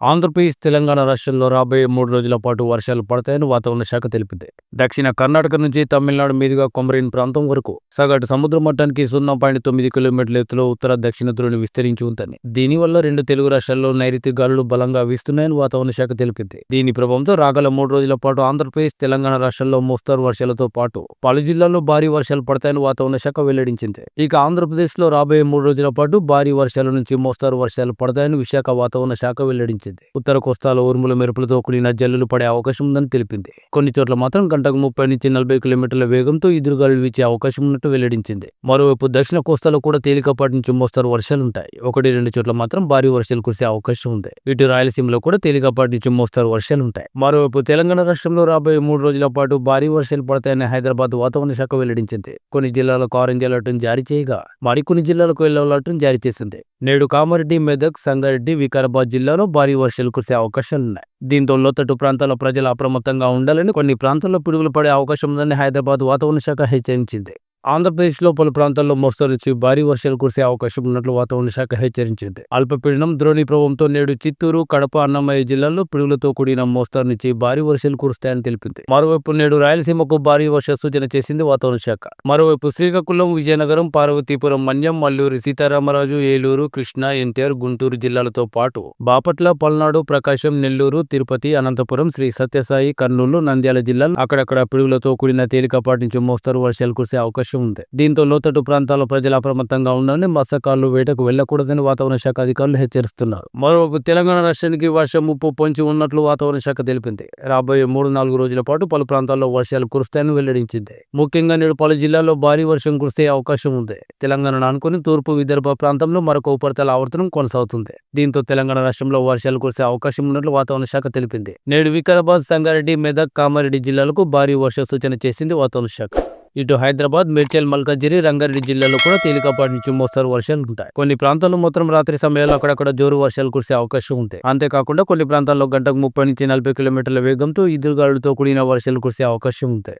ఆంధ్రప్రదేశ్, తెలంగాణ రాష్ట్రాల్లో రాబోయే 3 రోజుల పాటు వర్షాలు పడతాయని వాతావరణ శాఖ తెలిపింది. దక్షిణ కర్ణాటక నుంచి తమిళనాడు మీదుగా కొమరిన్ ప్రాంతం వరకు సగటు సముద్ర మట్టానికి 0.9 కిలోమీటర్ల ఎత్తులో ఉత్తర దక్షిణ ధ్రువుని విస్తరించి ఉందని, దీనివల్ల 2 తెలుగు రాష్ట్రాల్లో నైరుతి గాలులు బలంగా వీస్తున్నాయని వాతావరణ శాఖ తెలిపింది. దీని ప్రభావంతో రాగల 3 రోజుల పాటు ఆంధ్రప్రదేశ్, తెలంగాణ రాష్ట్రాల్లో మోస్తరు వర్షాలతో పాటు పలు జిల్లాల్లో భారీ వర్షాలు పడతాయని వాతావరణ శాఖ వెల్లడించింది. ఇక ఆంధ్రప్రదేశ్లో రాబోయే 3 రోజుల పాటు భారీ వర్షాల నుంచి మోస్తరు వర్షాలు పడతాయని విశాఖ వాతావరణ శాఖ వెల్లడించింది. ఉత్తర కోస్తాలో ఉరుముల మెరుపులతో కూడిన జల్లులు పడే అవకాశం ఉందని తెలిపింది. కొన్ని చోట్ల మాత్రం గంటకు 30 నుంచి 40 కిలోమీటర్ల వేగంతో ఎదురుగాలులు వీచే అవకాశం ఉన్నట్టు వెల్లడించింది. మరోవైపు దక్షిణ కోస్తాలో కూడా తేలికపాటి నుంచి మోస్తరు వర్షాలుంటాయి. 1-2 చోట్ల మాత్రం భారీ వర్షాలు కురిసే అవకాశం ఉంది. ఇటు రాయలసీమలో కూడా తేలికపాటి నుంచి మోస్తరు వర్షాలుంటాయి. మరోవైపు తెలంగాణ రాష్ట్రంలో రాబోయే 3 రోజుల పాటు భారీ వర్షాలు పడతాయని హైదరాబాద్ వాతావరణ శాఖ వెల్లడించింది. కొన్ని జిల్లాలకు ఆరెంజ్ అలర్ట్ను జారీ చేయగా మరికొన్ని జిల్లాలకు యెల్లో అలర్ట్ను జారీ చేసింది. నేడు కామారెడ్డి, మెదక్, సంగారెడ్డి, వికారాబాద్ జిల్లాలో భారీ వర్షాలు కురిసే అవకాశాలున్నాయి. దీంతో లోతట్టు ప్రాంతాల ప్రజలు అప్రమత్తంగా ఉండాలని, కొన్ని ప్రాంతాల్లో పిడుగులు పడే అవకాశం ఉందని హైదరాబాద్ వాతావరణ శాఖ హెచ్చరించింది. ఆంధ్రప్రదేశ్లో పలు ప్రాంతాల్లో మోస్తరు నుంచి భారీ వర్షాలు కురిసే అవకాశం ఉన్నట్లు వాతావరణ శాఖ హెచ్చరించింది. అల్పపీడనం ద్రోణి ప్రభావంతో నేడు చిత్తూరు, కడప, అన్నమయ్య జిల్లాల్లో పిడుగులతో కూడిన మోస్తరు నుంచి భారీ వర్షాలు కురుస్తాయని తెలిపింది. మరోవైపు నేడు రాయలసీమకు భారీ వర్ష సూచన చేసింది వాతావరణ శాఖ. మరోవైపు శ్రీకాకుళం, విజయనగరం, పార్వతీపురం, మన్యం, అల్లూరి సీతారామరాజు, ఏలూరు, కృష్ణా, ఎన్టీఆర్, గుంటూరు జిల్లాలతో పాటు బాపట్ల, పల్నాడు, ప్రకాశం, నెల్లూరు, తిరుపతి, అనంతపురం, శ్రీ సత్యసాయి, కర్నూలు, నంద్యాల జిల్లాలు అక్కడక్కడ పిడుగులతో కూడిన తేలికపాటి నుంచి మోస్తరు వర్షాలు కురిసే అవకాశం ఉంది. దీంతో లోతట్టు ప్రాంతాల ప్రజలు అప్రమత్తంగా ఉండాలని, మత్స్యకారులు వేటకు వెళ్లకూడదని వాతావరణ శాఖ అధికారులు హెచ్చరిస్తున్నారు. మరోవైపు తెలంగాణ రాష్ట్రానికి వర్షం ముప్పు పొంచి ఉన్నట్లు వాతావరణ శాఖ తెలిపింది. రాబోయే 3-4 రోజుల పాటు పలు ప్రాంతాల్లో వర్షాలు కురుస్తాయని వెల్లడించింది. ముఖ్యంగా నేడు పలు జిల్లాల్లో భారీ వర్షం కురిసే అవకాశం ఉంది. తెలంగాణను ఆనుకుని తూర్పు విదర్భ ప్రాంతంలో మరొక ఉపరితల ఆవర్తనం కొనసాగుతుంది. దీంతో తెలంగాణ రాష్ట్రంలో వర్షాలు కురిసే అవకాశం ఉన్నట్లు వాతావరణ శాఖ తెలిపింది. నేడు వికారాబాద్, సంగారెడ్డి, మెదక్, కామారెడ్డి జిల్లాలకు భారీ వర్ష సూచన చేసింది వాతావరణ శాఖ. ఇటు హైదరాబాద్, మేడ్చల్, మల్కాజిగిరి, రంగారెడ్డి జిల్లాలో కూడా తేలికపాటి నుంచి మోస్తరు వర్షాలు ఉంటాయి. కొన్ని ప్రాంతాల్లో మాత్రం రాత్రి సమయాల్లో అక్కడక్కడ జోరు వర్షాలు కురిసే అవకాశం ఉంది. అంతేకాకుండా కొన్ని ప్రాంతాల్లో గంటకు 30 నుంచి 40 కిలోమీటర్ల వేగంతో ఈదురుగాలులతో కూడిన వర్షాలు కురిసే అవకాశం ఉంది.